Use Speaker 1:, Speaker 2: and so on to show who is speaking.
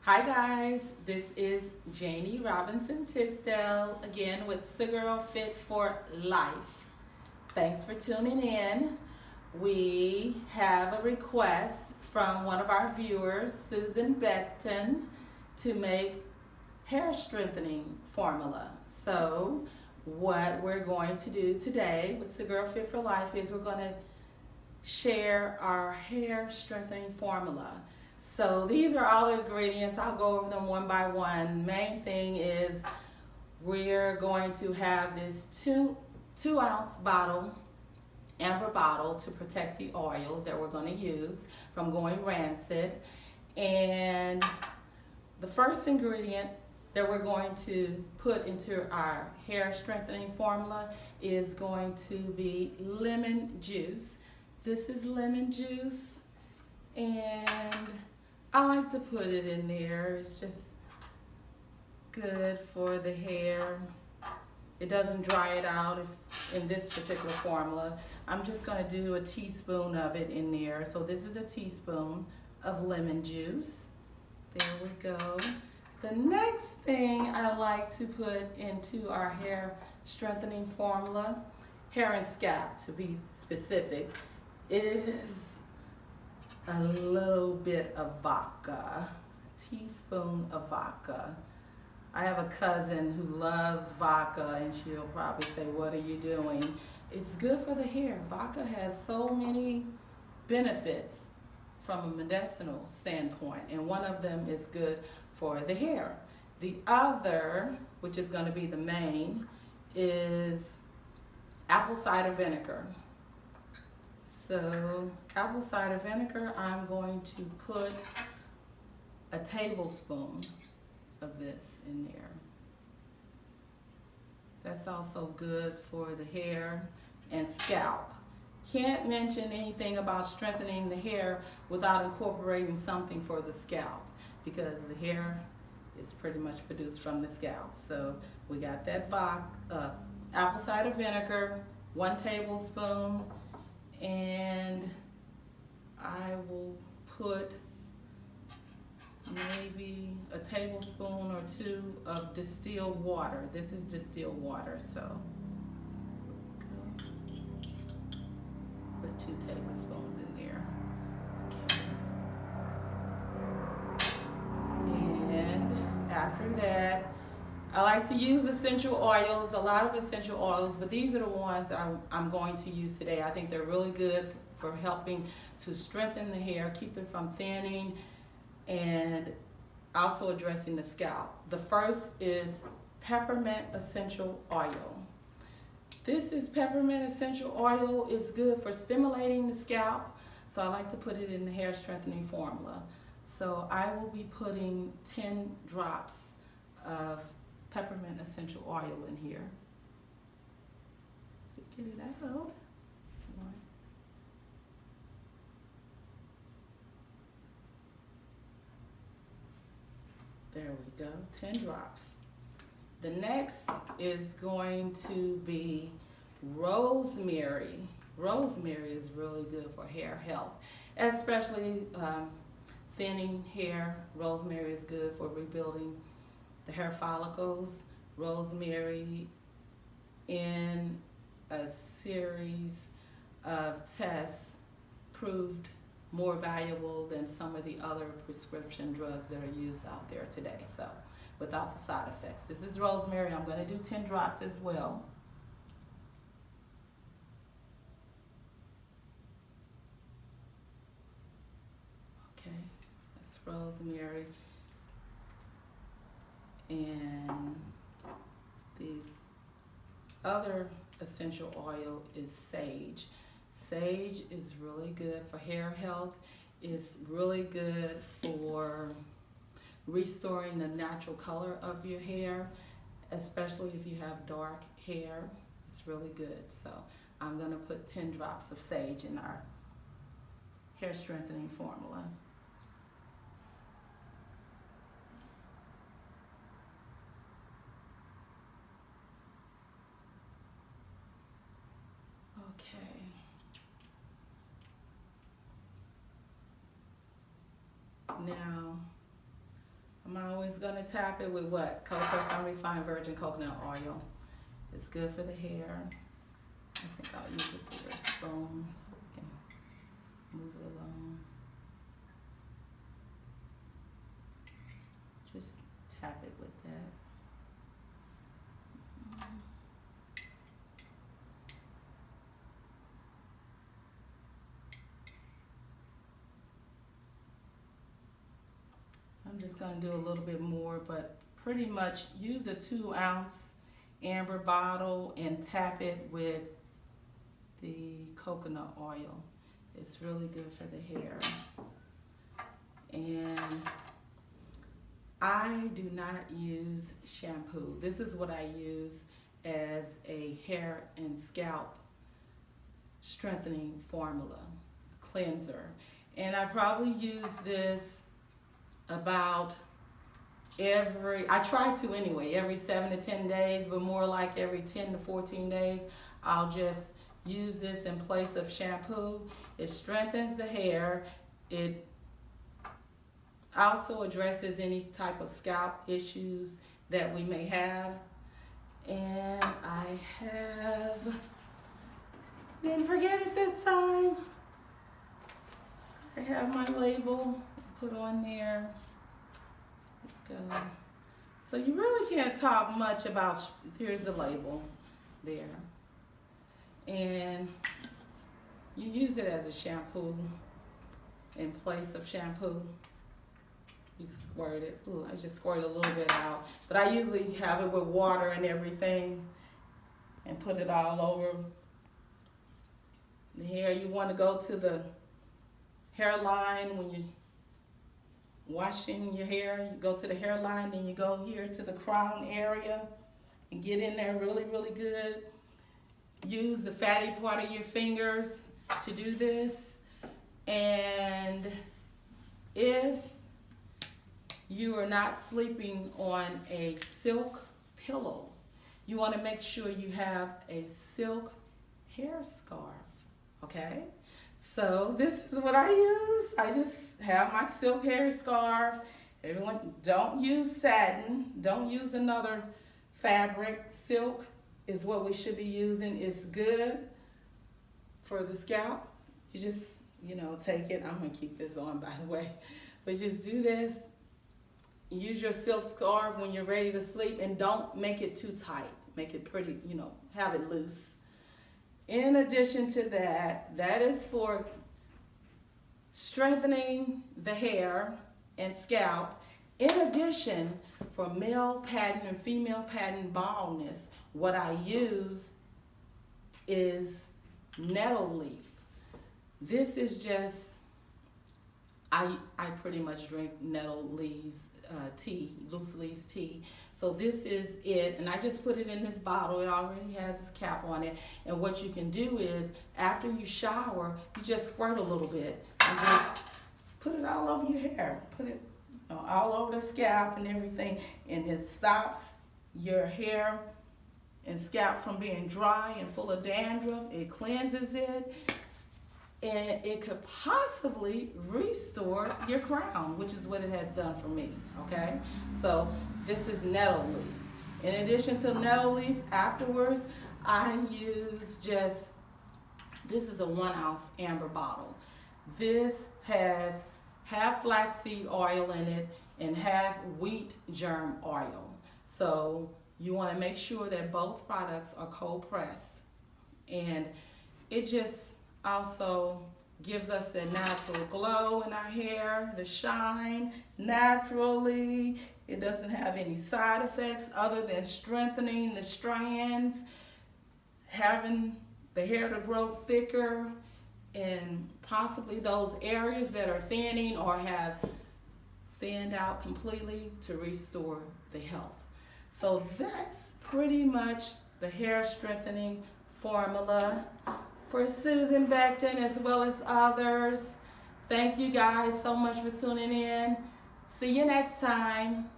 Speaker 1: Hi guys, this is Janie Robinson Tisdale again with Cigar Fit for Life. Thanks for tuning in. We have a request from one of our viewers, Susan Beckton, to make hair strengthening formula. So what we're going to do today with Cigar Fit for Life is we're going to share our hair strengthening formula. So these are all the ingredients. I'll go over them one by one. Main thing is we're going to have this two ounce bottle, amber bottle, to protect the oils that we're going to use from going rancid. And the first ingredient that we're going to put into our hair strengthening formula is going to be lemon juice. This is lemon juice, and I like to put it in there. It's just good for the hair. It doesn't dry it out in this particular formula. I'm just going to do a teaspoon of it in there. So this is a teaspoon of lemon juice. There we go. The next thing I like to put into our hair strengthening formula, hair and scalp to be specific, is a little bit of vodka, a teaspoon of vodka. I have a cousin who loves vodka, and she'll probably say, "What are you doing?" It's good for the hair. Vodka has so many benefits from a medicinal standpoint, and one of them is good for the hair. The other, which is going to be the main, is apple cider vinegar. So apple cider vinegar, I'm going to put a tablespoon of this in there. That's also good for the hair and scalp. Can't mention anything about strengthening the hair without incorporating something for the scalp, because the hair is pretty much produced from the scalp. So we got that apple cider vinegar, 1 tablespoon, and I will put maybe a tablespoon or 2 of distilled water. This is distilled water, so put 2 tablespoons in there. Okay. And after that, I like to use essential oils, a lot of essential oils, but these are the ones that I'm going to use today. I think they're really good for helping to strengthen the hair, keep it from thinning, and also addressing the scalp. The first is peppermint essential oil. This is peppermint essential oil. Is good for stimulating the scalp, so I like to put it in the hair strengthening formula. So I will be putting 10 drops of peppermint essential oil in here. So get it out. There we go, 10 drops. The next is going to be rosemary. Rosemary is really good for hair health, especially thinning hair. Rosemary is good for rebuilding the hair follicles. Rosemary, in a series of tests, proved more valuable than some of the other prescription drugs that are used out there today, so without the side effects. This is rosemary. I'm going to do 10 drops as well. Okay, that's rosemary. And the other essential oil is sage. Sage is really good for hair health. It's really good for restoring the natural color of your hair, especially if you have dark hair. It's really good. So I'm going to put 10 drops of sage in our hair strengthening formula. Okay. Now, I'm always going to tap it with what? Cold pressed unrefined virgin coconut oil. It's good for the hair. I think I'll use a bigger spoon so we can move it along. Just tap it with that. I'm just going to do a little bit more, but pretty much use a 2-ounce amber bottle and tap it with the coconut oil. It's really good for the hair. And I do not use shampoo. This is what I use as a hair and scalp strengthening formula, cleanser. And I probably use this about I try to anyway, every 7 to 10 days, but more like every 10 to 14 days, I'll just use this in place of shampoo. It strengthens the hair. It also addresses any type of scalp issues that we may have. And I didn't forget it this time. I have my label put on there. Go. So you really can't talk much about, here's the label there. And you use it as a shampoo in place of shampoo. You squirt it. Ooh, I just squirt a little bit out. But I usually have it with water and everything and put it all over the hair. You want to go to the hairline when you're washing your hair. You go to the hairline, then you go here to the crown area and get in there really, really good. Use the fatty part of your fingers to do this. And if you are not sleeping on a silk pillow, you want to make sure you have a silk hair scarf, okay? So this is what I use. I just have my silk hair scarf. Everyone, don't use satin. Don't use another fabric. Silk is what we should be using. It's good for the scalp. You just, take it. I'm going to keep this on, by the way. But just do this. Use your silk scarf when you're ready to sleep, and don't make it too tight. Make it pretty, have it loose. In addition to that, that is for strengthening the hair and scalp. In addition, for male pattern and female pattern baldness, what I use is Nettle Leaf. This is just, I pretty much drink Nettle Leaves tea, loose leaves tea. So this is it, and I just put it in this bottle. It already has this cap on it. And what you can do is, after you shower, you just squirt a little bit and just put it all over your hair. Put it all over the scalp and everything, and it stops your hair and scalp from being dry and full of dandruff. It cleanses it, and it could possibly restore your crown, which is what it has done for me, okay? So this is Nettle Leaf. In addition to Nettle Leaf, afterwards, I use this is a 1-ounce amber bottle. This has half flaxseed oil in it and half wheat germ oil. So you want to make sure that both products are cold pressed. And it just also gives us the natural glow in our hair, the shine naturally. It doesn't have any side effects other than strengthening the strands, having the hair to grow thicker, and possibly those areas that are thinning or have thinned out completely to restore the health. So that's pretty much the hair strengthening formula for Susan Becton as well as others. Thank you guys so much for tuning in. See you next time.